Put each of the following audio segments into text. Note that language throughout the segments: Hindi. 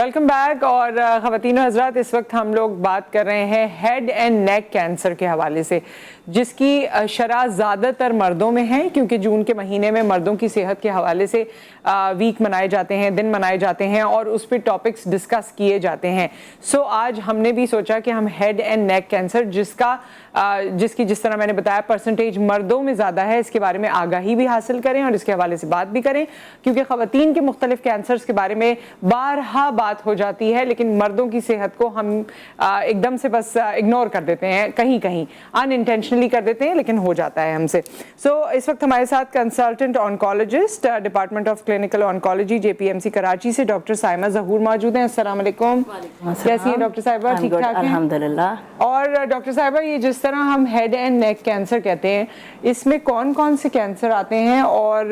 Welcome back. और ख़वातीन और हज़रात, इस वक्त हम लोग बात कर रहे हैं हेड एंड नेक कैंसर के हवाले से, जिसकी शरह ज़्यादातर मर्दों में है, क्योंकि जून के महीने में मर्दों की सेहत के हवाले से वीक मनाए जाते हैं, दिन मनाए जाते हैं और उस पर टॉपिक्स डिस्कस किए जाते हैं। सो आज हमने भी सोचा कि हम हेड एंड नेक कैंसर, जिसकी जिस तरह मैंने बताया परसेंटेज मर्दों में ज़्यादा है, इसके बारे में आगाही भी हासिल करें और इसके हवाले से बात भी करें, क्योंकि ख़वातीन के मुख्तलिफ कैंसर्स के बारे में बारहा बात हो जाती है, लेकिन मर्दों की सेहत को हम एकदम से बस इग्नोर कर देते हैं, कहीं कहीं अनइंटेंशनली कर देते हैं, लेकिन हो जाता है हमसे। सो इस वक्त हमारे साथ consultant oncologist department of clinical oncology JPMC Karachi से डॉक्टर साइमा ज़हूर मौजूद हैं। अस्सलाम वालेकुम। कैसी हैं डॉक्टर साहिबा? ठीक ठाक हैं अल्हम्दुलिल्लाह। और डॉक्टर साहिबा, ये जिस तरह हम हेड एंड नेक कैंसर कहते हैं, इसमें कौन कौन से कैंसर आते हैं और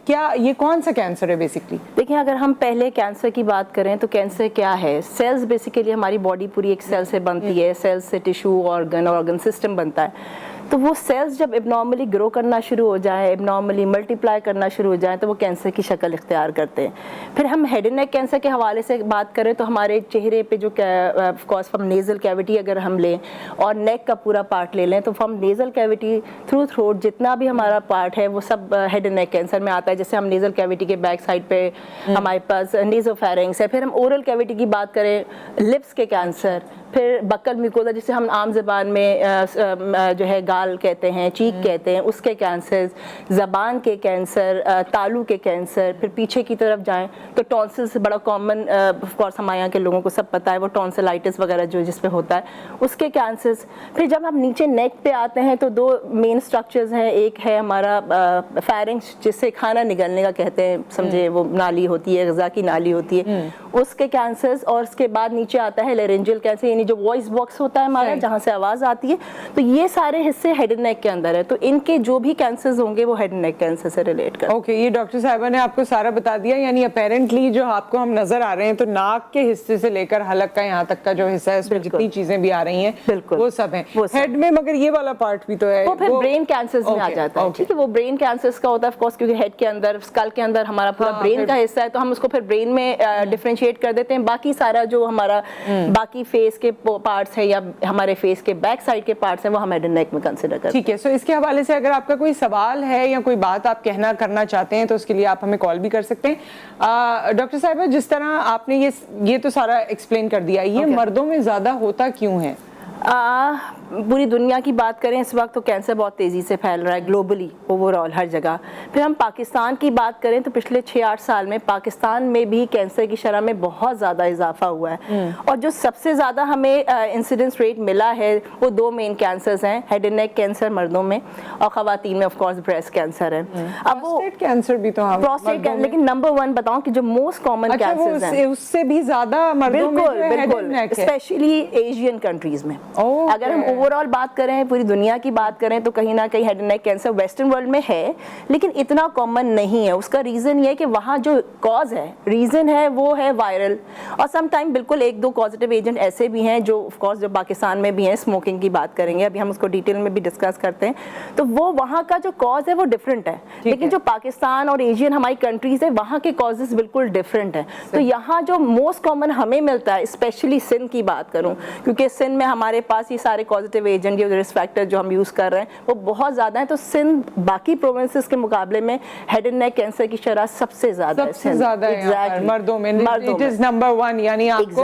क्या ये कौन सा कैंसर है बेसिकली? देखिए, अगर हम पहले कैंसर की बात करें तो कैंसर क्या है? सेल्स बेसिकली, हमारी बॉडी पूरी एक सेल से बनती है, सेल्स से टिश्यू, ऑर्गन सिस्टम बनता है। तो वो सेल्स जब एबनॉर्मली ग्रो करना शुरू हो जाए, एबनॉर्मली मल्टीप्लाई करना शुरू हो जाए, तो वो कैंसर की शक्ल इख्तियार करते हैं। फिर हम हेड एंड नेक कैंसर के हवाले से बात करें तो हमारे चेहरे पे जो ऑफ कोर्स हम नेज़ल कैविटी अगर हम लें और नेक का पूरा पार्ट ले लें, तो हम नेज़ल कैविटी थ्रू थ्रोट जितना भी हमारा पार्ट है वो सब हेड एंड नेक कैंसर में आता है। जैसे हम नेज़ल कैविटी के बैक साइड पे हमारे पास नेज़ोफेरिंक्स है। फिर हम ओरल कैविटी की बात करें, लिप्स के कैंसर, फिर बक्कल म्यूकोसा जिसे हम आम ज़बान में जो है गाल कहते हैं, चीक कहते हैं, उसके कैंसर, ज़बान के कैंसर, तालू के कैंसर। फिर पीछे की तरफ जाएं तो टॉन्सिल्स बड़ा कॉमन, ऑफ कोर्स हमारे यहाँ के लोगों को सब पता है, वो टॉन्सिलाइटिस वगैरह जो जिस पे होता है उसके कैंसर्स। फिर जब हम नीचे नेक पे आते हैं तो दो मेन स्ट्रक्चर्स हैं। एक है हमारा फेरिंक्स, जिससे खाना निगलने का कहते हैं, समझे, वो नाली होती है, ग़िज़ा की नाली होती है, उसके कैंसर्स। और उसके बाद नीचे आता है लेरेंजियल कैंसर, जो वॉइस बॉक्स होता है हमारा, जहाँ से आवाज़ आती है। तो ये सारे हिस्से हेड एंड नेक के अंदर है। तो इनके जो भी कैंसर्स होंगे वो हेड एंड नेक कैंसर से रिलेट कर। ओके, ये डॉक्टर साहिबा ने आपको सारा बता दिया। यानी अपेरेंटली जो आपको हम नजर आ रहे हैं, तो नाक के हिस्से से लेकर हलक का यहाँ तक का जो हिस्सा है, उसमें जितनी चीजें भी आ रही हैं बिल्कुल वो सब हैं हेड में। मगर ये वाला पार्ट भी तो है, वो फिर ब्रेन कैंसर्स में आ जाता है। ठीक है, वो ब्रेन कैंसर्स का होता है ऑफ कोर्स, क्योंकि हेड के अंदर, स्कल के अंदर हमारा पूरा ब्रेन का हिस्सा है, तो हम उसको फिर ब्रेन में डिफरेंशिएट कर देते हैं। बाकी सारा जो हमारा बाकी फेस के पार्ट्स है या हमारे फेस के बैक साइड के पार्ट्स हैं, वो हम हेड एंड नेक में कंसीडर करते हैं। ठीक है। सो इसके हवाले से अगर आपका कोई सवाल है या कोई बात आप करना चाहते हैं, तो उसके लिए आप हमें कॉल भी कर सकते हैं। डॉक्टर साहिबा, जिस तरह आपने ये तो सारा एक्सप्लेन कर दिया, ये मर्दों में ज्यादा होता क्यों है? पूरी दुनिया की बात करें इस वक्त तो कैंसर बहुत तेज़ी से फैल रहा है ग्लोबली, ओवरऑल हर जगह। फिर हम पाकिस्तान की बात करें तो पिछले 6-8 साल में पाकिस्तान में भी कैंसर की शरह में बहुत ज़्यादा इजाफा हुआ है। और जो सबसे ज़्यादा हमें इंसिडेंस रेट मिला है वो दो मेन कैंसर्स हैं, हेड एंड नेक कैंसर मर्दों में, और ख़वातीन में ऑफ कोर्स ब्रेस्ट कैंसर है। अब वो कैंसर भी तो प्रोस्टेट कैंसर, लेकिन नंबर 1 बताऊं कि जो मोस्ट कॉमन कैंसर है उससे भी ज़्यादा मर्दों में बिल्कुल, स्पेशली एशियन कंट्रीज में। अगर हम ओवरऑल बात करें, पूरी दुनिया की बात करें, तो कहीं ना कहीं head and neck cancer western world में है, लेकिन इतना कॉमन नहीं है। उसका रीज़न ये है कि वहाँ जो कॉज है, रीज़न है, वो है वायरल। और सम टाइम बिल्कुल 1-2 पॉजिटिव एजेंट ऐसे भी हैं जो ऑफ कोर्स जो पाकिस्तान में भी हैं। स्मोकिंग की बात करेंगे, अभी हम उसको डिटेल में भी डिस्कस करते हैं, तो वो वहाँ का जो कॉज है वो डिफरेंट है। लेकिन जो पाकिस्तान और एशियन हमारी कंट्रीज है, वहाँ के कॉजेज बिल्कुल डिफरेंट है। तो यहाँ जो मोस्ट कॉमन हमें मिलता है, स्पेशली सिंध की बात करूँ, क्योंकि सिंध में हमारे पास ये सारे पॉजिटिव एजेंट, ये रिस्क फैक्टर जो हम यूज़ कर रहे हैं वो बहुत ज़्यादा है। तो सिंध बाकी प्रोविंसेस के मुकाबले में हेड एंड नेक कैंसर की शरह सबसे ज़्यादा है मर्दों में। It is number 1। यानी आपको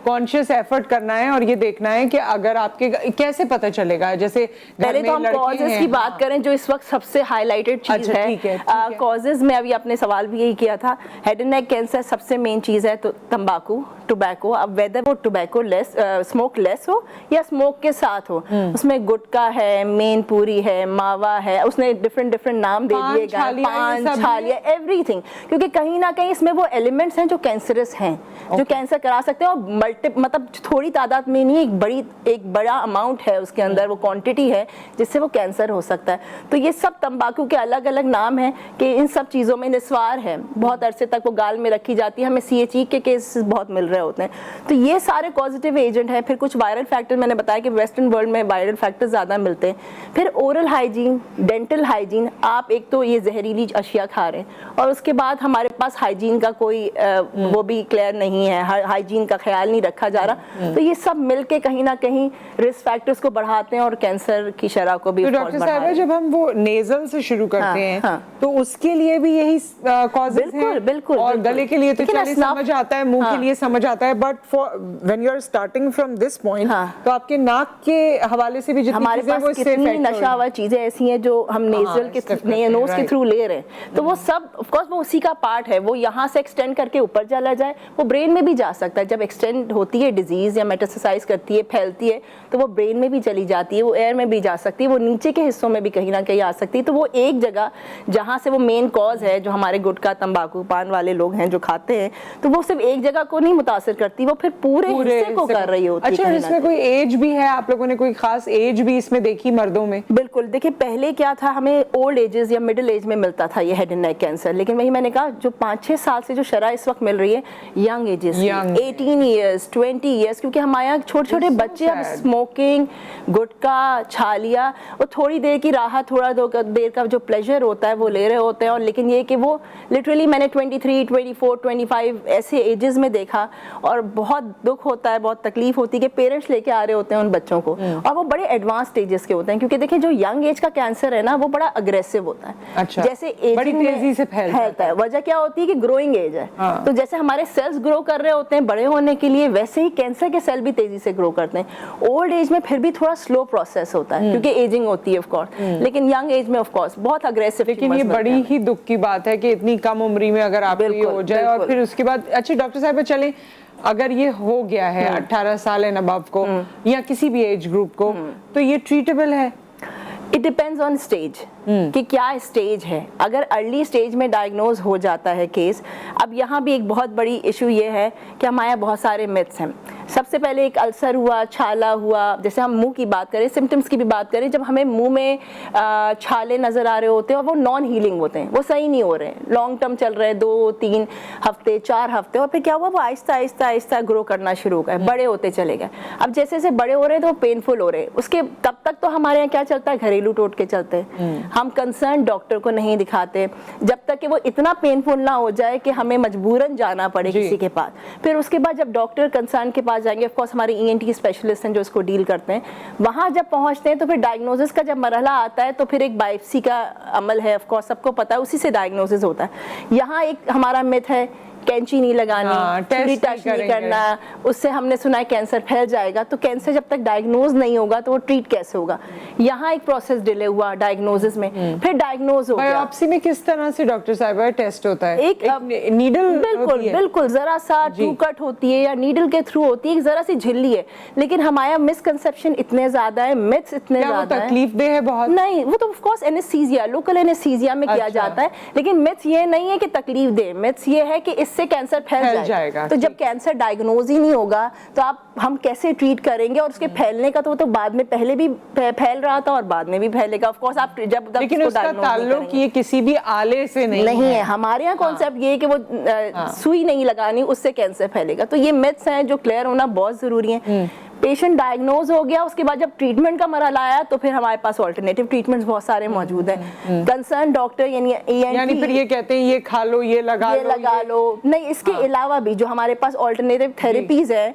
कॉन्शियस एफर्ट करना है और ये देखना है कि अगर आपके कैसे पता चलेगा। जैसे पहले तो हम कॉजेज की बात करें, जो इस वक्त सबसे हाईलाइटेड चीज़ है। कॉजेज में अभी आपने सवाल भी यही किया था, हेड एंड नेक कैंसर सबसे मेन चीज़ है तो तंबाकू, टोबैको। अब वेदर वो टोबैको लेस, स्मोक लेस हो या स्मोक के साथ हो, उसमें गुटका है, मेन पूरी है, मावा है, उसने डिफरेंट नाम दे दिए, पान, छालिया, एवरीथिंग, क्योंकि कहीं ना कहीं इसमें वो एलिमेंट्स हैं जो कैंसरस हैं, जो कैंसर करा सकते हैं। और मतलब थोड़ी तादाद में नहीं, एक बड़ा अमाउंट है उसके अंदर, वो क्वांटिटी है जिससे वो कैंसर हो सकता है। तो ये सब तंबाकू के अलग अलग नाम हैं कि इन सब चीज़ों में निस्वार है, बहुत अरसे तक वो गाल में रखी जाती है, हमें CHE के केसेस बहुत मिल रहे होते हैं। तो ये सारे पॉजिटिव एजेंट हैं। फिर कुछ वायरल फैक्टर मैंने मैंने बताया कि वेस्टर्न वर्ल्ड में वायरल फैक्टर्स ज़्यादा मिलते हैं। फिर ओरल हाइजीन, डेंटल हाइजीन, आप एक तो ये जहरीली अशिया खा रहे हैं और उसके बाद हमारे पास हाइजीन का कोई वो भी क्लियर नहीं है, हाइजीन का ख्याल नहीं रखा जा रहा, तो ये सब मिलके कहीं ना कहीं रिस्क फैक्टर्स को बढ़ाते हैं और कैंसर की शरह को भी। तो डॉक्टर साहब जब हम वो नेजल से शुरू करते हैं तो उसके लिए भी यही कॉजेज हैं? बिल्कुल। और गले के लिए तो चलिए समझ आता है, मुंह के लिए समझ आता है, but for when you are starting from this point तो आपके नाक के हवाले से भी जितनी हमारे चीजें पास वो इससे कितनी नशावर चीजें ऐसी हैं जो हम नेजल के नोज के थ्रू ले रहे हैं, तो वो सब ऑफ कोर्स वो उसी का पार्ट है। वो यहाँ से एक्सटेंड करके ऊपर चला जाए, वो ब्रेन में भी जा सकता है। जब एक्सटेंड होती है डिजीज या मेटास्टेसाइज करती है, फैलती है, तो वो ब्रेन में भी चली जाती है, वो एयर में भी जा सकती है, वो नीचे के हिस्सों में भी कहीं ना कहीं आ सकती है। तो वो एक जगह जहाँ से वो मेन कॉज है, जो हमारे गुटखा तंबाकू पान वाले लोग हैं जो खाते हैं, तो वो सिर्फ एक जगह को नहीं मुतासिर करती, वो फिर पूरे हिस्से को कर रही होती है। अच्छा, इसमें कोई एज भी है? आप लोगों ने कोई खास एज भी इसमें देखी मर्दों में? बिल्कुल, देखिए पहले क्या था, हमें ओल्ड एजेस या मिडिल एज में मिलता था ये हेड एंड नेक कैंसर, लेकिन वही मैंने कहा जो 5-6 साल से जो शरह इस वक्त मिल रही है यंग एजेस, 18 ईयर्स 20 ईयर्स, क्योंकि हमारे यहाँ छोटे छोटे बच्चे अब स्मोकिंग, गुटखा, छालिया, वो थोड़ी देर की राहत, थोड़ा देर का जो प्लेजर होता है वो ले रहे होते हैं। और लेकिन ये कि वो लिटरली मैंने 23, 24, 25 ऐसे एजेस में देखा, और बहुत दुख होता है, बहुत तकलीफ होती है कि पेरेंट्स लेके आ रहे होते हैं उन बच्चों को, और वो बड़े एडवांस स्टेजेस के होते हैं, क्योंकि देखिए जो यंग एज का कैंसर है ना वो बड़ा अग्रेसिव होता है। अच्छा, जैसे एजिंग में तेजी से फैलता है। वजह क्या होती है कि ग्रोइंग एज है, तो जैसे हमारे सेल्स ग्रो कर रहे होते हैं बड़े होने के लिए, वैसे ही कैंसर के सेल भी तेजी से ग्रो करते हैं। ओल्ड एज में फिर भी थोड़ा स्लो प्रोसेस होता है क्योंकि एजिंग होती है ऑफ कोर्स, लेकिन यंग एज में ऑफ कोर्स बहुत अग्रेसिव। लेकिन ये बड़ी ही दुख की बात है कि इतनी कम उम्र में अगर आपको ये हो जाए, और फिर उसके बाद अच्छा डॉक्टर साहब चलें, अगर ये हो गया है 18 साल एंड अबव को या किसी भी एज ग्रुप को, तो ये ट्रीटेबल है? इट डिपेंड्स ऑन स्टेज कि क्या स्टेज है। अगर अर्ली स्टेज में डायग्नोज हो जाता है केस, अब यहाँ भी एक बहुत बड़ी इशू ये है कि हमारे यहाँ बहुत सारे मिथ्स हैं। सबसे पहले एक अल्सर हुआ, छाला हुआ, जैसे हम मुंह की बात करें, सिम्टम्स की भी बात करें, जब हमें मुंह में छाले नज़र आ रहे होते हैं और वो नॉन हीलिंग होते हैं, वो सही नहीं हो रहे हैं, लॉन्ग टर्म चल रहे हैं, 2-3 हफ्ते 4 हफ्ते, और फिर क्या हुआ, वो आहिस्ता आहिस्ता आहिस्ता ग्रो करना शुरू हो गए, बड़े होते चले गए। अब जैसे जैसे बड़े हो रहे हैं तो पेनफुल हो रहे हैं, उसके तब तक तो हमारे यहाँ क्या चलता है, घरेलू टोटके चलते हैं, हम कंसर्न डॉक्टर को नहीं दिखाते जब तक कि वो इतना पेनफुल ना हो जाए कि हमें मजबूरन जाना पड़े किसी के पास। फिर उसके बाद जब डॉक्टर कंसर्न के पास जाएंगे, ऑफ कोर्स हमारे ENT स्पेशलिस्ट हैं जो इसको डील करते हैं, वहाँ जब पहुँचते हैं तो फिर डायग्नोसिस का जब मरहला आता है तो फिर एक बायोप्सी का अमल है, ऑफ कोर्स सबको पता है, उसी से डायग्नोसिस होता है। यहाँ एक हमारा मिथ है, कैंची नहीं लगानी, छुरी टच नहीं करना, उससे हमने सुना है कैंसर फैल जाएगा। तो कैंसर जब तक डायग्नोज नहीं होगा तो वो ट्रीट कैसे होगा? यहाँ एक प्रोसेस डिले हुआ डायग्नोसिस में, फिर डायग्नोज हो गया। बायोप्सी में किस तरह से डॉक्टर साहब टेस्ट होता है? एक नीडल, बिल्कुल जरा सा टू कट होती है या नीडल के थ्रू होती है, जरा सी झिल्ली है, लेकिन हमारा मिसकंसेप्शन इतने ज्यादा है, मिथ्स इतने ज्यादा है। तकलीफ दे है बहुत? नहीं, वो तो of course anaesthesia, local anaesthesia में किया जाता है, लेकिन मिथ्स ये नहीं है कि तकलीफ दे, मिथ्स ये है कि इससे कैंसर फैल जाएगा। तो जब कैंसर डायग्नोज ही नहीं होगा तो हम कैसे ट्रीट करेंगे? और उसके फैलने का तो बाद में पहले भी फैल रहा था और बाद में भी फैलेगा ऑफ कोर्स। आप जब तक लेकिन उसका ताल्लुक ये किसी भी आले से नहीं है। हमारे यहाँ कॉन्सेप्ट ये है कि वो सुई नहीं लगानी, उससे कैंसर फैलेगा। तो ये मिथ्स हैं जो क्लियर होना बहुत जरूरी है। पेशेंट डायग्नोज हो गया, उसके बाद जब ट्रीटमेंट का मरहला आया तो फिर हमारे पास ऑल्टरनेटिव ट्रीटमेंट्स बहुत सारे मौजूद हैं। कंसर्न डॉक्टर यानी फिर ये कहते हैं ये खा लो, ये लगा लो। नहीं, इसके अलावा भी जो हमारे पास ऑल्टरनेटिव थेरेपीज है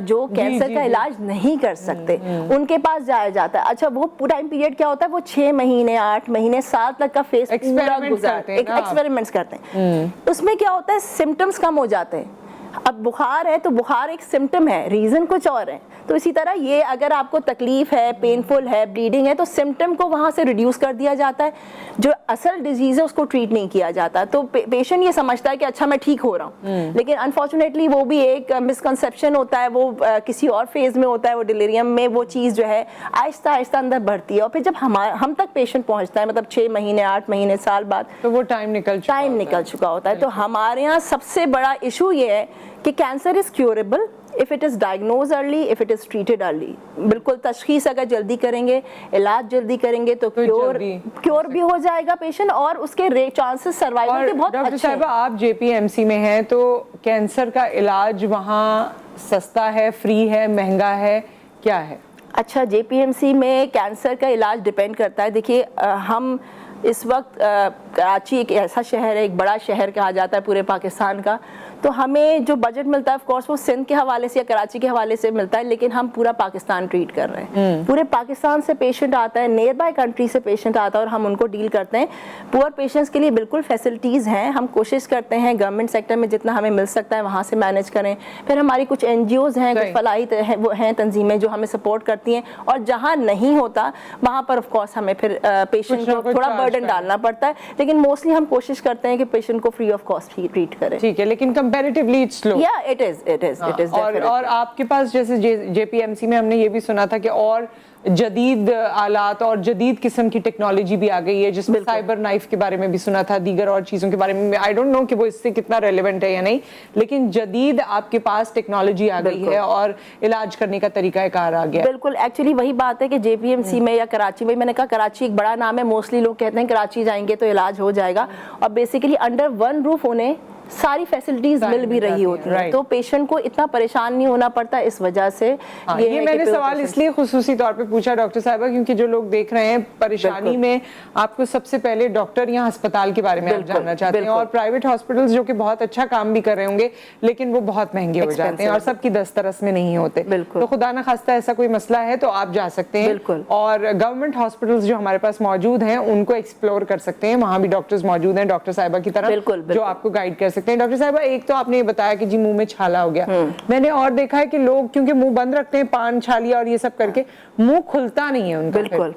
जो कैंसर का इलाज नहीं कर सकते, उनके पास जाया जाता है। अच्छा, वो टाइम पीरियड क्या होता है? वो 6 महीने, 8 महीने, साल तक का फेस पूरा गुजारते हैं, एक्सपेरिमेंट्स करते हैं। उसमें क्या होता है, सिम्टम्स कम हो जाते हैं। अब बुखार है तो बुखार एक सिम्टम है, रीजन कुछ और है। तो इसी तरह ये अगर आपको तकलीफ है, पेनफुल है, ब्लीडिंग है, तो सिम्टम को वहाँ से रिड्यूस कर दिया जाता है, जो असल डिजीज है उसको ट्रीट नहीं किया जाता। तो पेशेंट ये समझता है कि अच्छा मैं ठीक हो रहा हूँ, लेकिन अनफॉर्चुनेटली वो भी एक मिसकंसेप्शन होता है, वो किसी और फेज में होता है, वो डिलीरियम में वो चीज़ जो है आहिस्ता आहिस्ता अंदर बढ़ती है, और फिर जब हम तक पेशेंट पहुँचता है, मतलब 6 महीने, 8 महीने, साल बाद, तो वो टाइम निकल चुका होता है। तो हमारे यहाँ सबसे बड़ा इशू ये है कि cancer is curable if it is diagnose early, if it is treated early. बिल्कुल तशखीस अगर जल्दी करेंगे, इलाज जल्दी करेंगे तो क्योर भी हो जाएगा पेशेंट, और उसके चांसेस सर्वाइवल के बहुत अच्छे हैं। डॉक्टर साहब, आप JPMC में हैं, तो कैंसर का इलाज वहाँ सस्ता है, फ्री है, महंगा है, क्या है? अच्छा, JPMC में कैंसर का इलाज डिपेंड करता है। देखिए, हम इस वक्त कराची एक ऐसा शहर है, एक बड़ा शहर कहा जाता है पूरे पाकिस्तान का, तो हमें जो बजट मिलता है ऑफ कोर्स वो सिंध के हवाले से या कराची के हवाले से मिलता है, लेकिन हम पूरा पाकिस्तान ट्रीट कर रहे हैं। पूरे पाकिस्तान से पेशेंट आता है, नियर बाय कंट्री से पेशेंट आता है और हम उनको डील करते हैं। पुअर पेशेंट्स के लिए बिल्कुल फैसिलिटीज़ हैं, हम कोशिश करते हैं गवर्नमेंट सेक्टर में जितना हमें मिल सकता है वहाँ से मैनेज करें। फिर हमारी कुछ NGOs हैं, कुछ फलाही वो हैं तंजीमें जो हमें सपोर्ट करती हैं, और जहाँ नहीं होता वहाँ पर ऑफ कोर्स हमें फिर पेशेंट को थोड़ा बर्डन डालना पड़ता है, लेकिन मोस्टली हम कोशिश करते हैं कि पेशेंट को free of cost he treat करें। ठीक है, लेकिन कंपैरेटिवली इट्स स्लो। या इट इज और आपके पास जैसे JPMC में हमने ये भी सुना था कि और जदीद आलात और जदीद किस्म की टेक्नोलॉजी भी आ गई है, जिसमें साइबर नाइफ के बारे में भी सुना था, दीगर और चीज़ों के बारे में। आई डोंट नो कि वो इससे कितना रेलेवेंट है या नहीं, लेकिन जदीद आपके पास टेक्नोलॉजी आ गई है और इलाज करने का तरीकाकार आ गया। बिल्कुल, एक्चुअली वही बात है कि JPMC में या कराची में, मैंने कहा कराची एक बड़ा नाम है, मोस्टली लोग कहते हैं कराची जाएंगे तो इलाज हो जाएगा, और बेसिकली अंडर वन रूफ उन्हें सारी फैसिलिटीज मिल भी रही होती हैं, तो पेशेंट को इतना परेशान नहीं होना पड़ता इस वजह से। ये मैंने सवाल इसलिए खुसूसी तौर पे पूछा डॉक्टर साहिबा, क्योंकि जो लोग देख रहे हैं परेशानी में, आपको सबसे पहले डॉक्टर या अस्पताल के बारे में आप जानना चाहते हैं, और प्राइवेट हॉस्पिटल्स जो कि बहुत अच्छा काम भी कर रहे होंगे, लेकिन वो बहुत महंगे हो जाते हैं और सबकी दस्तरस में नहीं होते। तो खुदा ना खास्ता ऐसा कोई मसला है तो आप जा सकते हैं, और गवर्नमेंट हॉस्पिटल्स जो हमारे पास मौजूद हैं उनको एक्सप्लोर कर सकते हैं, वहाँ भी डॉक्टर्स मौजूद हैं डॉक्टर साहिबा की तरह, जो आपको गाइड कर सकते हैं। डॉक्टर साहिबा, एक तो आपने ये बताया कि जी मुंह में छाला हो गया, मैंने और देखा है कि लोग क्योंकि मुंह बंद रखते हैं, पान छालिया और ये सब करके, मुंह खुलता नहीं है उनका। बिल्कुल,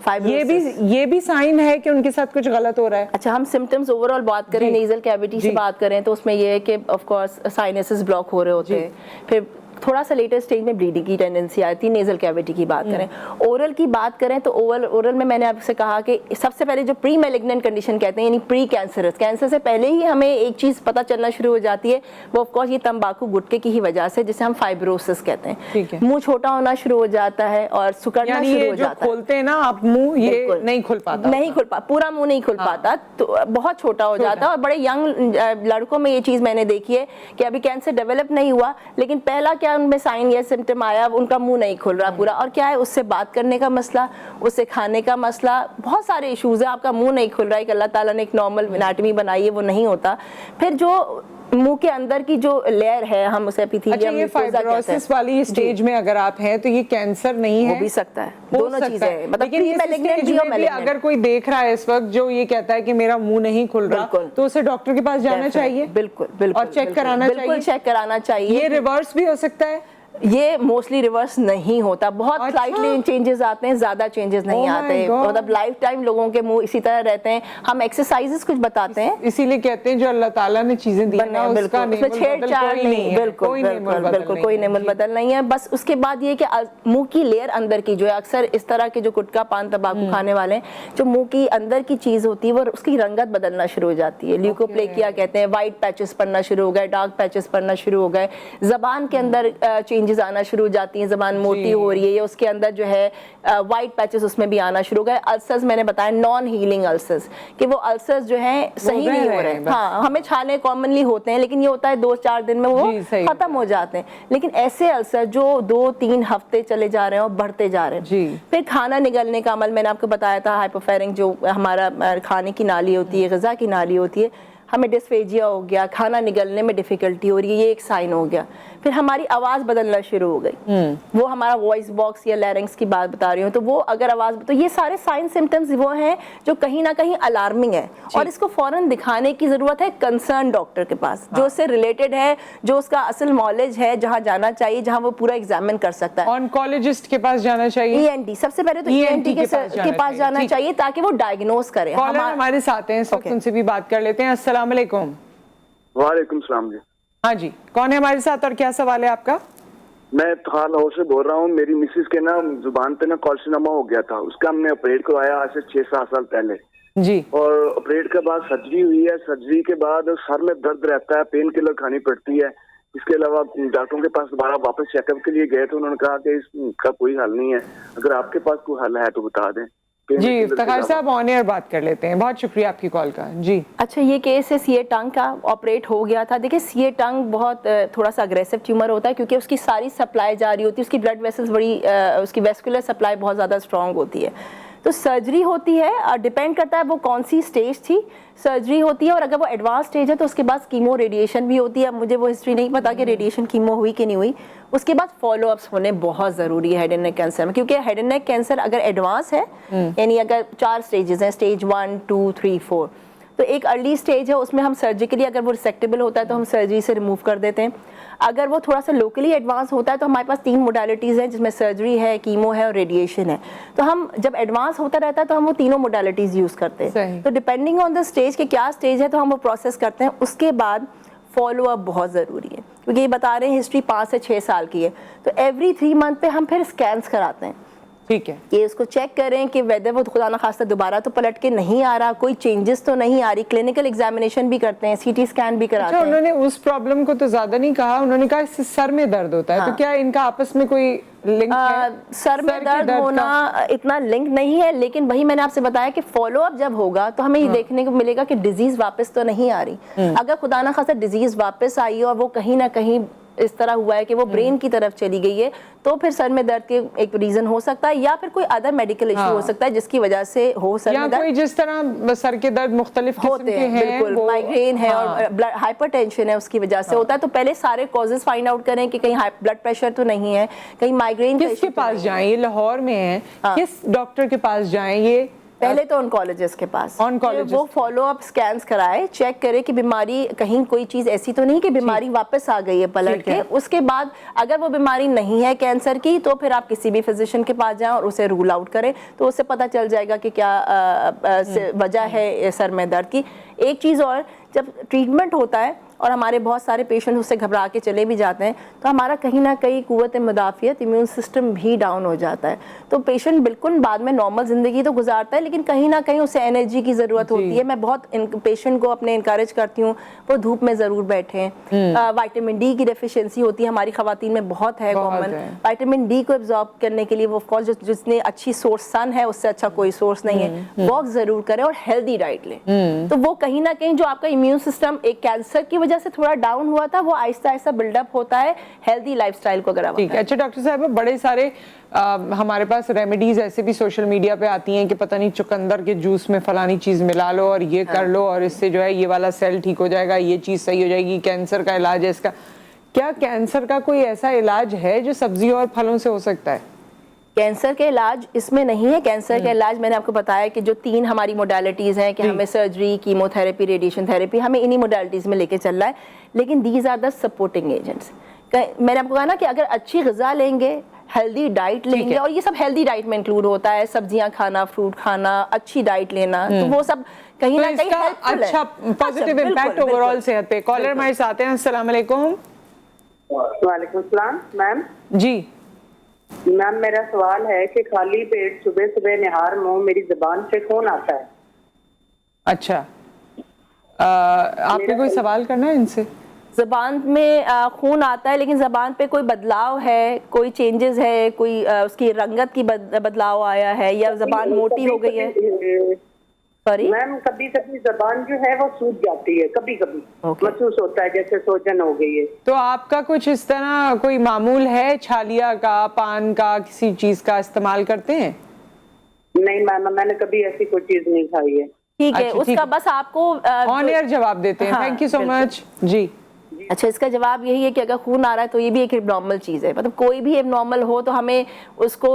ये भी साइन है कि उनके साथ कुछ गलत हो रहा है। अच्छा, हम सिम्टम्स ओवरऑल बात करें, नेजल कैविटी से बात करें, तो उसमें ये है कि ऑफ कोर्स साइनसेस ब्लॉक हो रहे होते हैं, फिर थोड़ा सा लेटर स्टेज में ब्लीडिंग की टेंडेंसी आती है। नेजल कैविटी की बात करें, ओरल की बात करें तो ओरल में मैंने आपसे कहा कि सबसे पहले जो प्री मैलिग्नेंट कंडीशन कहते हैं, यानी प्री कैंसरस, कैंसर से पहले ही हमें एक चीज पता चलना शुरू हो जाती है, वो ऑफ कोर्स ये तंबाकू गुटके की ही वजह से, जिसे हम फाइब्रोसिस कहते हैं। मुंह छोटा होना शुरू हो जाता है और सुकड़ना शुरू हो जाता है। खोलते हैं ना आप मुंह, ये नहीं खुल पाता, पूरा मुंह नहीं खुल पाता, तो बहुत छोटा हो जाता है। और बड़े यंग लड़कों में ये चीज मैंने देखी है कि अभी कैंसर डेवलप नहीं हुआ, लेकिन पहला क्या उनमें साइन या सिम्टम आया, उनका मुंह नहीं खुल रहा पूरा, और क्या है, उससे बात करने का मसला, उससे खाने का मसला, बहुत सारे इश्यूज है। आपका मुंह नहीं खुल रहा है, कि अल्लाह ताला ने एक नॉर्मल एनाटॉमी बनाई है, वो नहीं होता। फिर जो मुंह के अंदर की जो लेयर है, हम उसे एपिथेलियम, ये फाइब्रोसिस वाली स्टेज में अगर आप हैं तो ये कैंसर नहीं है, हो भी सकता है, दोनों चीजें, मतलब अगर कोई देख रहा है इस वक्त जो ये कहता है कि मेरा मुंह नहीं खुल रहा, तो उसे डॉक्टर के पास जाना चाहिए। बिल्कुल, और चेक कराना चाहिए, चेक कराना चाहिए। ये रिवर्स भी हो सकता है, ये मोस्टली रिवर्स नहीं होता, बहुत स्लाइटली चेंजेस आते हैं, ज्यादा चेंजेस नहीं आते, मतलब लाइफ टाइम लोगों के मुंह इसी तरह रहते हैं। हम एक्सरसाइजेस कुछ बताते हैं, इसीलिए कहते हैं जो अल्लाह ताला ने चीजें दी है उसका छेड़छाड़ नहीं, बिल्कुल कोई नेमल बदल नहीं है। बस उसके बाद ये कि मुंह की लेयर अंदर की जो है, अक्सर इस तरह के जो गुटखा पान तंबाकू खाने वाले, जो मुंह की अंदर की चीज होती है वो उसकी रंगत बदलना शुरू हो जाती है। ल्यूकोप्लेकिया कहते हैं, व्हाइट पैचेस पड़ना शुरू हो गए, डार्क पैचेस पड़ना शुरू हो गए, जबान के अंदर चेंजेस आना शुरू हो जाती हैं, जबान मोटी हो रही है, या उसके अंदर जो है व्हाइट पैचेस उसमें भी आना शुरू हो गए। अल्सर्स मैंने बताया, नॉन हीलिंग अल्सर्स, कि वो अल्सर्स जो हैं सही नहीं हो रहे हैं। हाँ, हमें छाले कॉमनली होते हैं, लेकिन ये होता है 2-4 दिन में वो खत्म हो जाते हैं। लेकिन ऐसे अल्सर जो 2-3 हफ्ते चले जा रहे हैं और बढ़ते जा रहे हैं। फिर खाना निगलने का अमल मैंने आपको बताया था, हाइपोफेरिंग जो हमारा खाने की नाली होती है, ग़िज़ा की नाली होती है, हमें डिस्फेजिया हो गया, खाना निगलने में डिफिकल्टी हो रही है, ये एक साइन हो गया। फिर हमारी आवाज़ बदलना शुरू हो गई, वो हमारा वॉइस बॉक्स या लैरिंग्स की बात बता रही हूँ, तो वो अगर आवाज़, तो ये सारे साइन सिम्टम्स वो हैं जो कहीं ना कहीं अलार्मिंग है, और इसको फौरन दिखाने की ज़रूरत है कंसर्न डॉक्टर के पास, जो उससे रिलेटेड है, जो उसका असल नॉलेज है, जहाँ जाना चाहिए, जहाँ वो पूरा एग्जामिन कर सकता है। ऑन्कोलॉजिस्ट के पास जाना चाहिए, ENT, सबसे पहले तो ENT के पास जाना चाहिए, ताकि वो डायग्नोस करे। हमारे साथ हैं, उनसे भी बात कर लेते हैं। अस्सलाम वालेकुम। वालेकुम सलाम जी। हाँ जी, कौन है हमारे साथ और क्या सवाल है आपका? मैं इफ्तिखार लाहौर से बोल रहा हूँ। मेरी मिसेस के ना जुबान पे ना कॉल्सिनोमा हो गया था, उसका हमने ऑपरेट करवाया आज से 6-7 साल पहले जी, और ऑपरेट के बाद सर्जरी हुई है। सर्जरी के बाद सर में दर्द रहता है, पेन किलर खानी पड़ती है। इसके अलावा डॉक्टरों के पास दोबारा वापस चेकअप के लिए गए तो उन्होंने कहा कि इसका कोई हल नहीं है। अगर आपके पास कोई हल है तो बता दें। जी इफ्तिखार साहब ऑन एयर बात कर लेते हैं, बहुत शुक्रिया आपकी कॉल का। जी अच्छा, ये केस है सीए टंग का, ऑपरेट हो गया था। देखिए सीए टंग बहुत थोड़ा सा अग्रेसिव ट्यूमर होता है क्योंकि उसकी सारी सप्लाई जारी होती है, उसकी ब्लड वेसल्स बड़ी उसकी वेस्कुलर सप्लाई बहुत ज़्यादा स्ट्रॉन्ग होती है। तो सर्जरी होती है और डिपेंड करता है वो कौन सी स्टेज थी, सर्जरी होती है। और अगर वो एडवांस स्टेज है तो उसके बाद कीमो रेडिएशन भी होती है। मुझे वो हिस्ट्री नहीं पता कि रेडिएशन कीमो हुई कि नहीं हुई। उसके बाद फॉलो अप्स होने बहुत ज़रूरी है हेड एंड नेक कैंसर में, क्योंकि हेड एंड नेक कैंसर अगर एडवांस है, यानी अगर 4 स्टेजेस हैं, स्टेज 1, 2, 3, 4, तो एक अर्ली स्टेज है, उसमें हम सर्जिकली अगर वो रिसेक्टेबल होता है तो हम सर्जरी से रिमूव कर देते हैं। अगर वो थोड़ा सा लोकली एडवांस होता है तो हमारे पास 3 मोडालिटीज़ हैं, जिसमें सर्जरी है, कीमो है और रेडिएशन है। तो हम जब एडवांस होता रहता है तो हम वो तीनों मोडालिटीज़ यूज़ करते हैं। तो डिपेंडिंग ऑन द स्टेज के क्या स्टेज है तो हम वो प्रोसेस करते हैं। उसके बाद फॉलो अप बहुत ज़रूरी है, क्योंकि ये बता रहे हैं हिस्ट्री 5 से 6 साल की है। तो एवरी 3 मंथ पे हम फिर स्कैन्स कराते हैं, ठीक है, कि इसको चेक करें कि वेदर वो खुदा ना खास्ता दोबारा तो पलट के नहीं आ रहा, कोई चेंजेस तो नहीं आ रही। क्लिनिकल एग्जामिनेशन भी करते हैं, सीटी स्कैन भी कराते हैं। उन्होंने उस प्रॉब्लम को तो ज्यादा नहीं कहा, उन्होंने कहा इससे सर में दर्द होता है। तो क्या इनका आपस में कोई लिंक है? सर में दर्द होना इतना लिंक नहीं है, लेकिन वही मैंने आपसे बताया कि फॉलो अप जब होगा तो हमें ये देखने को मिलेगा कि डिजीज वापस तो नहीं आ रही। अगर खुदा ना खास्ता डिजीज वापस आई और वो कहीं ना कहीं इस तरह हुआ है कि वो ब्रेन की तरफ चली गई है, तो फिर सर में दर्द के एक रीजन हो सकता है, या फिर कोई अदर मेडिकल इशू हो सकता है जिसकी वजह से हो सर में दर्द। कोई जिस तरह सर के दर्द मुख्तलिफ होते हैं, बिल्कुल माइग्रेन है और ब्लड हाइपरटेंशन है, उसकी वजह से होता है। तो पहले सारे कॉजेज फाइंड आउट करें कि कहीं ब्लड प्रेशर तो नहीं है, कहीं माइग्रेन किसके पास जाएं? ये लाहौर में है, किस डॉक्टर के पास जाएं? ये पहले तो ऑन्कोलॉजिस्ट के पास, वो फॉलो अप स्कैन्स कराए, चेक करे कि बीमारी कहीं कोई चीज ऐसी तो नहीं कि बीमारी वापस आ गई है पलट के। उसके बाद अगर वो बीमारी नहीं है कैंसर की तो फिर आप किसी भी फिजिशियन के पास जाएं और उसे रूल आउट करें, तो उससे पता चल जाएगा कि क्या वजह है सर में दर्द की। एक चीज़ और, जब ट्रीटमेंट होता है और हमारे बहुत सारे पेशेंट उससे घबरा के चले भी जाते हैं तो हमारा कहीं ना कहीं कुव्वत मुदाफ़ियत, इम्यून सिस्टम भी डाउन हो जाता है। तो पेशेंट बिल्कुल बाद में नॉर्मल ज़िंदगी तो गुजारता है, लेकिन कहीं ना कहीं उसे एनर्जी की ज़रूरत होती है। मैं बहुत पेशेंट को अपने इंकरेज करती हूँ वो धूप में ज़रूर बैठें। विटामिन डी की डेफिशिएंसी होती है हमारी ख़वातीन में, बहुत है कॉमन। विटामिन डी को एब्जॉर्ब करने के लिए वो ऑफकोर्स जिसने अच्छी सोर्स सन है उससे अच्छा कोई सोर्स नहीं है, वॉक ज़रूर करें और हेल्दी डाइट लें। तो वो कहीं ना कहीं जो आपका इम्यून सिस्टम एक कैंसर की वजह से थोड़ा डाउन हुआ था, वो आहिस्ता आहिस्ता बिल्डअप होता है हेल्दी लाइफस्टाइल को अगर। ठीक है। अच्छा डॉक्टर साहब, बड़े सारे हमारे पास रेमेडीज ऐसे भी सोशल मीडिया पे आती हैं कि पता नहीं चुकंदर के जूस में फलानी चीज मिला लो और ये कर लो और इससे जो है ये वाला सेल ठीक हो जाएगा, ये चीज सही हो जाएगी, कैंसर का इलाज है इसका। क्या कैंसर का कोई ऐसा इलाज है जो सब्जी और फलों से हो सकता है? कैंसर के इलाज इसमें नहीं है। कैंसर का इलाज मैंने आपको बताया कि जो 3 हमारी मोडालिटीज़ हैं कि हमें सर्जरी, कीमोथेरेपी, रेडिएशन थेरेपी, हमें इन्हीं मोडालिटीज़ में लेके चल रहा है, लेकिन these are the supporting agents. मैंने आपको कहा ना कि अगर अच्छी ग़िज़ा लेंगे, हेल्दी डाइट लेंगे, और ये सब हेल्दी डाइट में इंक्लूड होता है, सब्जियां खाना, फ्रूट खाना, अच्छी डाइट लेना, तो वो सब कहीं ना कहीं अच्छा पॉजिटिव इम्पैक्ट ओवरऑल सेहत पे। कॉलर हमारे साथ हैं, अस्सलाम वालेकुम। वालेकुम सलाम मैम। जी मैम, मेरा सवाल है कि खाली पेट सुबह सुबह निहार मुंह मेरी जुबान से खून आता है। अच्छा, आपने कोई सवाल करना है इनसे? ज़बान में खून आता है, लेकिन ज़बान पे कोई बदलाव है, कोई चेंजेस है, कोई उसकी रंगत की बदलाव आया है, या ज़बान मोटी हो गई है? सॉरी मैम, कभी कभी ज़बान जो है वो सूज जाती है, कभी कभी महसूस होता है जैसे सोजन हो गई है। तो आपका कुछ इस तरह कोई मामूल है, छालिया का, पान का, किसी चीज का इस्तेमाल करते हैं? नहीं मैम, मैंने कभी ऐसी कोई चीज नहीं खाई है। ठीक है, उसका बस आपको ऑन एयर जवाब देते हैं। Thank you so much. जी अच्छा, इसका जवाब यही है कि अगर खून आ रहा है तो ये भी एक एबनॉर्मल चीज़ है। मतलब कोई भी एबनॉर्मल हो तो हमें उसको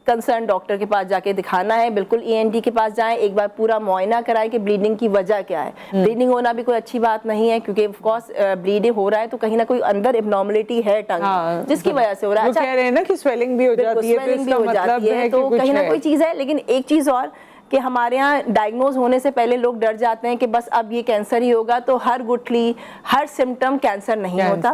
कंसर्न डॉक्टर के पास जाके दिखाना है। बिल्कुल ENT के पास जाएं, एक बार पूरा मुआयना कराएं कि ब्लीडिंग की वजह क्या है। ब्लीडिंग होना भी कोई अच्छी बात नहीं है, क्योंकि ऑफ कोर्स ब्लीडिंग हो रहा है तो कहीं ना कोई अंदर एबनॉर्मलिटी है टंग जिसकी वजह से हो रहा है। अच्छा, कह रहे हैं ना कि स्वेलिंग भी हो जाती है, स्वेलिंग भी हो जाती है, तो कहीं ना कोई चीज़ है। लेकिन एक चीज़ और कि हमारे यहाँ डायग्नोज होने से पहले लोग डर जाते हैं कि बस अब ये कैंसर ही होगा, तो हर गुठली, हर सिम्टम कैंसर नहीं होता।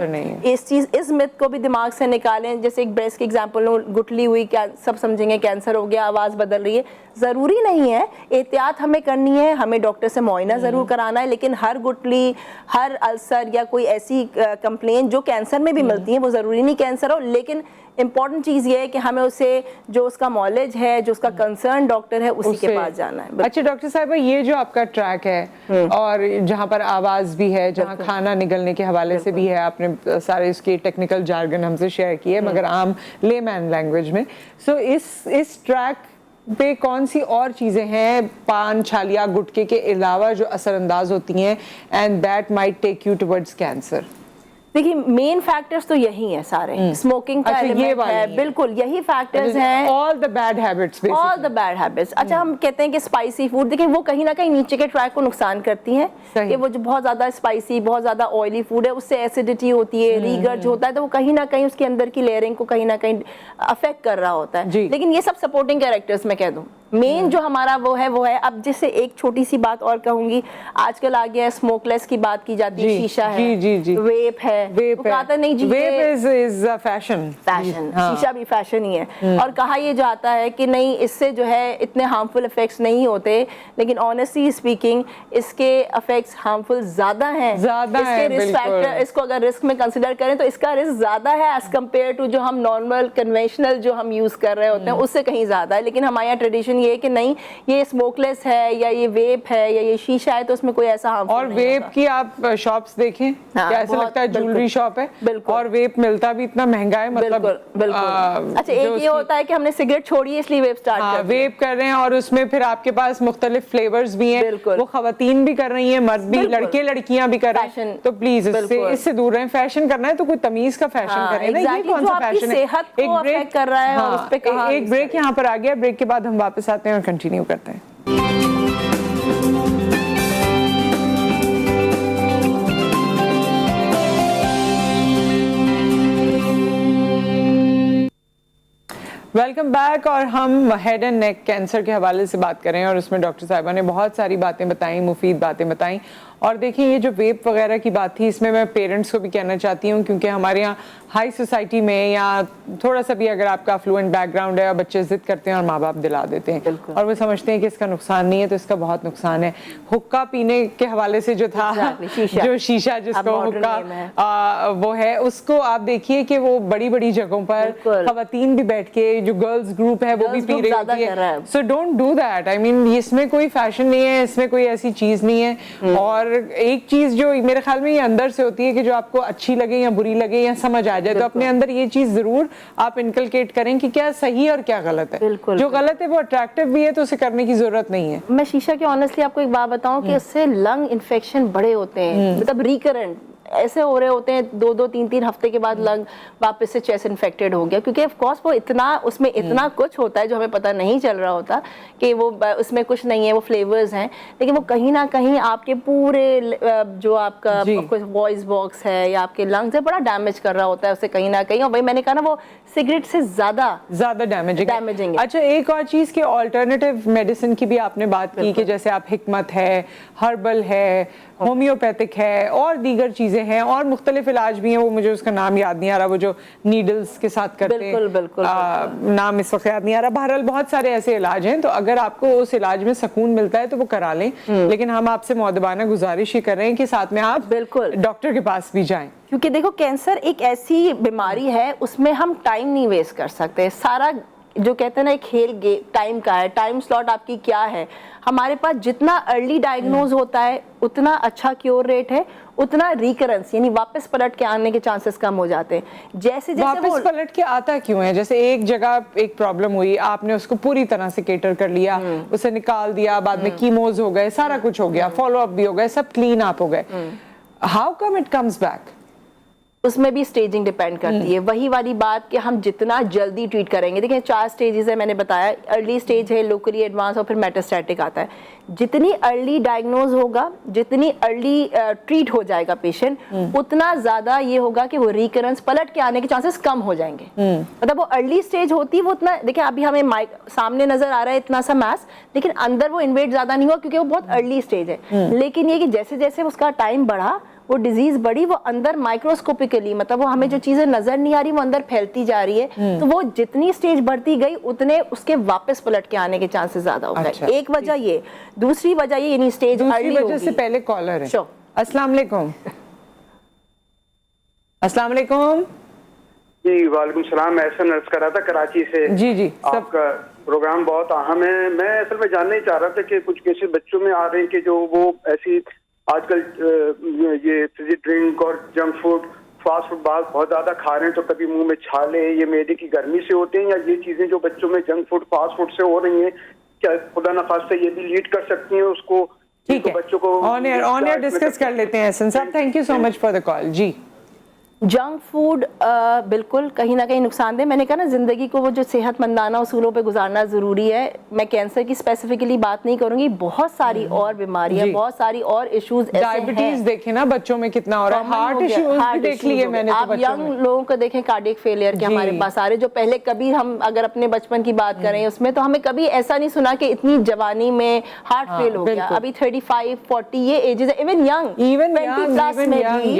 इस मिथ को भी दिमाग से निकालें। जैसे एक ब्रेस्ट की एग्जांपल लो, गुठली हुई, क्या सब समझेंगे कैंसर हो गया, आवाज़ बदल रही है, ज़रूरी नहीं है। एहतियात हमें करनी है, हमें डॉक्टर से मुआयना ज़रूर कराना है, लेकिन हर गुठली, हर अल्सर या कोई ऐसी कंप्लेन जो कैंसर में भी मिलती है वो ज़रूरी नहीं कैंसर हो। लेकिन इम्पॉर्टेंट चीज़ ये है कि हमें उसे जो उसका नॉलेज है, जो उसका कंसर्न डॉक्टर है, उसी के पास जाना है। अच्छा डॉक्टर साहिबा, ये जो आपका ट्रैक है और जहाँ पर आवाज़ भी है, जहाँ खाना निगलने के हवाले से भी है, आपने सारे इसके टेक्निकल जार्गन हमसे शेयर किए मगर आम लेमैन लैंग्वेज में। सो इस ट्रैक पे कौन सी और चीज़ें हैं पान, छालिया, गुटके के अलावा जो असरअंदाज होती हैं and that might take you towards cancer? देखिए मेन फैक्टर्स तो यही है सारे, स्मोकिंग का एलिमेंट है, बिल्कुल यही फैक्टर्स हैं, all the bad habits, all the bad habits. अच्छा हम कहते हैं कि स्पाइसी फूड, देखिए वो कहीं ना कहीं नीचे के ट्रैक को नुकसान करती हैं कि वो जो बहुत ज्यादा स्पाइसी, बहुत ज्यादा ऑयली फूड है उससे एसिडिटी होती है, रीगर्ज होता है, तो वो कहीं ना कहीं उसके अंदर की लेयरिंग को कहीं ना कहीं अफेक्ट कर रहा होता है। लेकिन ये सब सपोर्टिंग कैरेक्टर्स मैं कह दूं, मेन जो हमारा वो है। अब जैसे एक छोटी सी बात और कहूंगी, आजकल आ गया है स्मोकलेस की बात की जाती है, शीशा है, वेप है, वेप कहता नहीं जी वेप इज फैशन, शीशा भी फैशन ही है। और कहा ये जाता है कि नहीं इससे जो है इतने हार्मफुल इफेक्ट्स नहीं होते, लेकिन ऑनेस्टली स्पीकिंग इसके इफेक्ट्स हार्मफुल ज्यादा हैं, इसके रिस्क फैक्टर, इसको अगर रिस्क में कंसीडर करें तो इसका रिस्क ज्यादा है एज कम्पेयर टू जो हम नॉर्मल कन्वेंशनल जो हम यूज कर रहे होते हैं उससे कहीं ज्यादा है। लेकिन हमारे यहाँ ट्रेडिशन ये है कि नहीं ये स्मोकलेस है या ये वेप है या ये शीशा है तो उसमें कोई ऐसा हार्मफुल और वेप की आप शॉप्स देखें, ऐसा लगता है ज्वेलरी शॉप है और वेप मिलता भी इतना महंगा है, मतलब बिल्कुल। अच्छा एक ये होता है कि हमने सिगरेट छोड़ी इसलिए वेप स्टार्ट कर वेप कर रहे हैं और उसमें फिर आपके पास मुख्तलिफ फ्लेवर्स भी हैं, वो खवातीन भी कर रही हैं, मर्द भी, लड़के लड़कियां भी कर रहे हैं, तो प्लीज इससे दूर रहें। फैशन करना है तो कोई तमीज का फैशन करें ना, ये कौन सा फैशन है? एक ब्रेक कर रहा है, उस पे कहां एक ब्रेक यहाँ पर आ गया, ब्रेक के बाद हम वापस आते हैं और कंटिन्यू करते हैं। Welcome back. और हम हेड एंड नेक कैंसर के हवाले से बात कर रहे हैं और उसमें डॉक्टर साहिबा ने बहुत सारी बातें बताई, मुफीद बातें बताई। और देखिए ये जो वेप वगैरह की बात थी, इसमें मैं पेरेंट्स को भी कहना चाहती हूँ, क्योंकि हमारे यहाँ हाई सोसाइटी में या थोड़ा सा भी अगर आपका अफ्लुएंट बैकग्राउंड है, बच्चे जिद करते हैं और माँ बाप दिला देते हैं और वो समझते हैं कि इसका नुकसान नहीं है, तो इसका बहुत नुकसान है। हुक्का पीने के हवाले से जो था, जो शीशा जिसको हुक्का वो है, उसको आप देखिए कि वो बड़ी बड़ी जगहों पर खवातीन भी बैठ के, जो गर्ल्स ग्रुप है वो भी पी रही होती है। So don't do that. I mean इसमें कोई फैशन नहीं है, इसमें कोई ऐसी चीज नहीं है। और एक चीज जो मेरे ख्याल में ये अंदर से होती है कि जो आपको अच्छी लगे या बुरी लगे या समझ आ जाए, तो अपने अंदर ये चीज जरूर आप इनकलकेट करें कि क्या सही है और क्या गलत है। जो गलत है वो अट्रैक्टिव भी है तो उसे करने की जरूरत नहीं है। मैं शीशा की ऑनेस्टली आपको एक बात बताऊं कि इससे लंग इन्फेक्शन बड़े होते हैं, मतलब रिकरेंट ऐसे हो रहे होते हैं, 2-2, 3-3 हफ्ते के बाद लंग वापस से चेस्ट इन्फेक्टेड हो गया, क्योंकि ऑफ कोर्स वो इतना उसमें इतना कुछ होता है जो हमें पता नहीं चल रहा होता कि वो उसमें कुछ नहीं है, वो फ्लेवर्स हैं, लेकिन वो कहीं ना कहीं आपके पूरे जो आपका वॉइस बॉक्स है या आपके लंग्स है बड़ा डैमेज कर रहा होता है उसे कहीं ना कहीं। और वही मैंने कहा ना, वो सिगरेट से ज्यादा डैमेजिंग है। अच्छा एक और चीज के ऑल्टरनेटिव मेडिसिन की भी आपने बात की कि जैसे आप हिकमत है, हर्बल है, होम्योपैथिक है और दीगर चीजें हैं और मुख्तलिफ इलाज भी हैं, वो मुझे उसका नाम याद नहीं आ रहा, वो जो नीडल्स के साथ करते हैं, बिल्कुल नाम इस वक्त याद नहीं आ रहा। बहरहाल बहुत सारे ऐसे इलाज हैं, तो अगर आपको उस इलाज में सुकून मिलता है तो वो करा लें, लेकिन हम आपसे मौदबाना गुजारिश ही कर रहे हैं कि साथ में आप बिल्कुल डॉक्टर के पास भी जाएं, क्योंकि देखो कैंसर एक ऐसी बीमारी है उसमें हम टाइम नहीं वेस्ट कर सकते। सारा जो कहते हैं ना एक खेल टाइम का है, टाइम स्लॉट आपकी क्या है। हमारे पास जितना अर्ली डायग्नोज होता है उतना अच्छा क्योर रेट है, उतना रिकरेंस यानी वापस पलट के आने के चांसेस कम हो जाते हैं। जैसे वापस पलट के आता क्यों है? जैसे एक जगह एक प्रॉब्लम हुई, आपने उसको पूरी तरह से केटर कर लिया, उसे निकाल दिया, बाद में कीमोज हो गए, सारा कुछ हो गया, फॉलो अप भी हो गए, सब क्लीन अप हो गए, how come it comes back? उसमें भी स्टेजिंग डिपेंड करती है। वही वाली बात कि हम जितना जल्दी ट्रीट करेंगे, देखिए 4 स्टेजेस है मैंने बताया, अर्ली स्टेज है, लोकली एडवांस और फिर मेटास्टैटिक आता है। जितनी अर्ली डायग्नोज होगा, जितनी अर्ली ट्रीट हो जाएगा पेशेंट, उतना ज्यादा ये होगा कि वो रिकरेंस पलट के आने के चांसेस कम हो जाएंगे। मतलब वो अर्ली स्टेज होती है वो उतना, देखिए अभी हमें सामने नजर आ रहा है इतना सा मास, लेकिन अंदर वो इन्वेड ज्यादा नहीं हुआ क्योंकि वो बहुत अर्ली स्टेज है। लेकिन ये कि जैसे जैसे उसका टाइम बढ़ा, वो डिजीज बढ़ी, वो अंदर माइक्रोस्कोपिकली, मतलब वो हमें जो चीजें नजर नहीं आ रही वो अंदर फैलती जा रही है, तो वो जितनी स्टेज बढ़ती गई उतने उसके वापस पलट के आने के चांसेस ज्यादा हो गए। अच्छा, एक वजह ये, दूसरी वजह ये यानी स्टेज अर्ली वजह से पहले कॉलर है। अस्सलाम वालेकुम। अस्सलाम वालेकुम। जी वालेकुम सलाम, मैं ऐसा नर्स कर रहा था कराची से। जी जी, सब आपका प्रोग्राम बहुत अहम है। मैं असल में जानना ही चाह रहा था कि कुछ केसेस बच्चों में आ रहे हैं कि जो वो ऐसी आजकल ये फिजी ड्रिंक और जंक फूड फास्ट फूड बहुत ज्यादा खा रहे हैं, तो कभी मुंह में छाले, ये मैदे की गर्मी से होते हैं, या ये चीजें जो बच्चों में जंक फूड फास्ट फूड से हो रही हैं, क्या खुदा न खास्ता ये भी लीड कर सकती हैं उसको? ठीक है, बच्चों को ऑन एयर डिस्कस कर लेते हैं एहसन साहब। Thank you so much for the call. जी, जंक फूड बिल्कुल कहीं ना कहीं नुकसानदेह। मैंने कहा ना, ज़िंदगी को वो जो सेहतमंदाना उसूलों पे गुजारना ज़रूरी है। मैं कैंसर की स्पेसिफिकली बात नहीं करूंगी, बहुत सारी और बीमारियां, बहुत सारी और इश्यूज ऐसे हैं। डायबिटीज देखे ना बच्चों में कितना हो रहा है, हार्ट इश्यूज भी देख लिए मैंने। आप यंग लोगों को देखें, कार्डियक फेलियर के हमारे पास आ रहे, जो पहले कभी हम अगर अपने बचपन की बात करें उसमें, तो हमें कभी ऐसा नहीं सुना कि इतनी जवानी में हार्ट फेल हो गया। अभी 35, 40 ये एजेस है, इवन यंग 20 प्लस में भी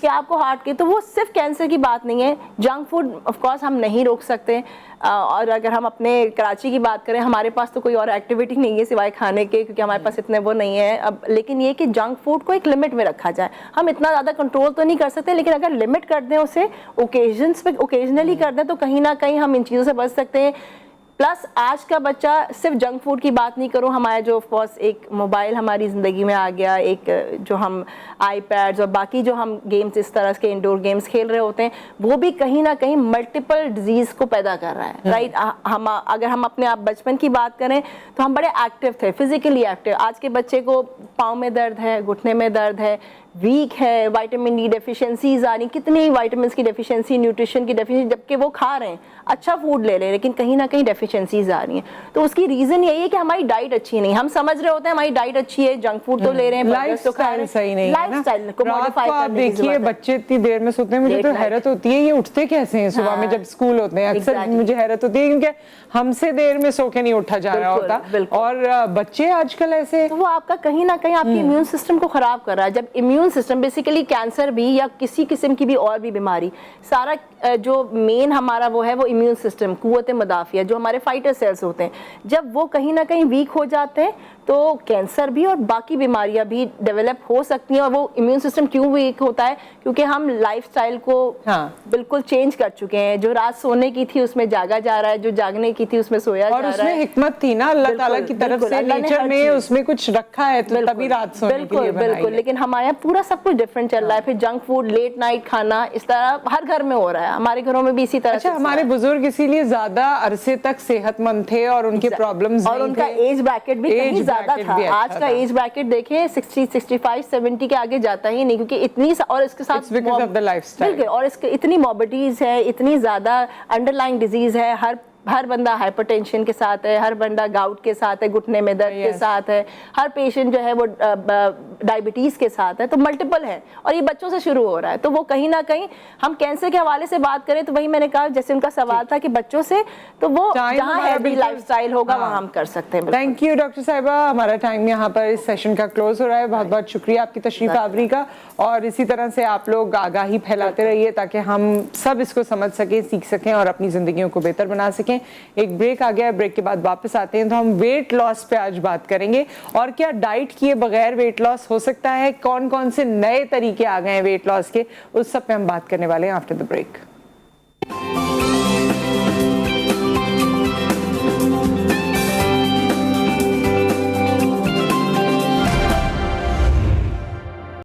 कि आपको हार्ट की, तो वो सिर्फ कैंसर की बात नहीं है। जंक फूड ऑफ कोर्स हम नहीं रोक सकते, और अगर हम अपने कराची की बात करें, हमारे पास तो कोई और एक्टिविटी नहीं है सिवाय खाने के, क्योंकि हमारे पास इतने वो नहीं है अब। लेकिन ये कि जंक फूड को एक लिमिट में रखा जाए। हम इतना ज़्यादा कंट्रोल तो नहीं कर सकते, लेकिन अगर लिमिट कर दें उसे, ओकेजन्स पे ओकेजनली कर दें, तो कहीं ना कहीं हम इन चीज़ों से बच सकते हैं। प्लस आज का बच्चा, सिर्फ जंक फूड की बात नहीं करूँ, हमारे जो ऑफकोर्स एक मोबाइल हमारी ज़िंदगी में आ गया, एक जो हम आईपैड्स और बाकी जो हम गेम्स इस तरह के इंडोर गेम्स खेल रहे होते हैं, वो भी कहीं ना कहीं मल्टीपल डिजीज़ को पैदा कर रहा है। राइट, हम अगर हम अपने आप बचपन की बात करें तो हम बड़े एक्टिव थे, फिजिकली एक्टिव। आज के बच्चे को पाँव में दर्द है, घुटने में दर्द है, वीक है, विटामिन डी डेफिशिएंसीज आ रही, कितनी विटामिन की डेफिशिएंसी, न्यूट्रिशन की डेफिशिएंसी, जबकि वो खा रहे हैं, अच्छा फूड ले रहे हैं, लेकिन कहीं ना कहीं डेफिशिएंसीज आ रही हैं। तो उसकी रीजन यही है कि हमारी डाइट अच्छी नहीं। हम समझ रहे होते हैं हमारी डाइट अच्छी है, जंक फूड तो ले रहे हैं, लाइफस्टाइल सही नहीं है ना। लाइफस्टाइल को मॉडिफाई आप देखिए, बच्चे इतनी देर में सोते हैं, मुझे तो हैरत होती है ये उठते कैसे हैं सुबह में जब स्कूल होते हैं। अक्सर मुझे हैरत होती है क्योंकि हमसे देर में सो के नहीं उठा जा रहा होता, और बच्चे आजकल ऐसे, तो वो आपका कहीं ना कहीं आपके इम्यून सिस्टम को खराब कर रहा है। जब इम्यून सिस्टम बेसिकली कैंसर भी या किसी किस्म की भी और भी बीमारी, सारा जो मेन हमारा वो है, वो इम्यून सिस्टम, कुव्वत मदाफिया, जो हमारे फाइटर सेल्स होते हैं, जब वो कहीं ना कहीं वीक हो जाते हैं तो कैंसर भी और बाकी बीमारियां भी डेवलप हो सकती हैं। और वो इम्यून सिस्टम क्यों वीक होता है? क्योंकि हम लाइफस्टाइल को बिल्कुल चेंज कर चुके हैं। जो रात सोने की थी उसमें जागा जा रहा है, जो जागने की थी उसमें सोया जा रहा है। और उसमें हिकमत थी ना अल्लाह ताला की तरफ से, नेचर में उसमें कुछ रखा है, तो तभी रात सोने के लिए बनाई है। बिल्कुल, लेकिन हमारे यहाँ पूरा सब कुछ डिफरेंट चल रहा है। फिर जंक फूड, लेट नाइट खाना, इस तरह हर घर में हो रहा है, हमारे घरों में भी इसी तरह। अच्छा, हमारे बुजुर्ग इसीलिए ज्यादा अरसे तक सेहतमंद थे और उनके प्रॉब्लम्स और उनका एज ब्रैकेट भी कहीं ज्यादा था। आज का एज ब्रैकेट देखें 60, 65, 70 के आगे जाता ही नहीं, क्योंकि इतनी, और इसके साथ बिल्कुल, और इसके इतनी मॉर्बिडिटीज है, इतनी ज्यादा अंडरलाइंग डिजीज है। हर बंदा हाइपरटेंशन के साथ है, हर बंदा गाउट के साथ है, घुटने में दर्द के साथ है, हर पेशेंट जो है वो डायबिटीज के साथ है, तो मल्टीपल है, और ये बच्चों से शुरू हो रहा है। तो वो कहीं ना कहीं, हम कैंसर के हवाले से बात करें तो वही मैंने कहा, जैसे उनका सवाल था कि बच्चों से, तो वो जहाँ हेल्दी लाइफस्टाइल होगा वहाँ हम कर सकते हैं। थैंक यू डॉक्टर साहिबा, हमारा टाइम यहाँ पर इस सेशन का क्लोज हो रहा है। बहुत बहुत शुक्रिया आपकी तशरीफ आवरी का, और इसी तरह से आप लोग आगाही फैलाते रहिए ताकि हम सब इसको समझ सकें, सीख सकें और अपनी जिंदगियों को बेहतर बना सकें। एक ब्रेक आ गया है, ब्रेक के बाद वापस आते हैं तो हम वेट लॉस पे आज बात करेंगे, और क्या डाइट किए बगैर वेट लॉस हो सकता है, कौन कौन से नए तरीके आ गए हैं वेट लॉस के, उस सब पे हम बात करने वाले हैं आफ्टर द ब्रेक।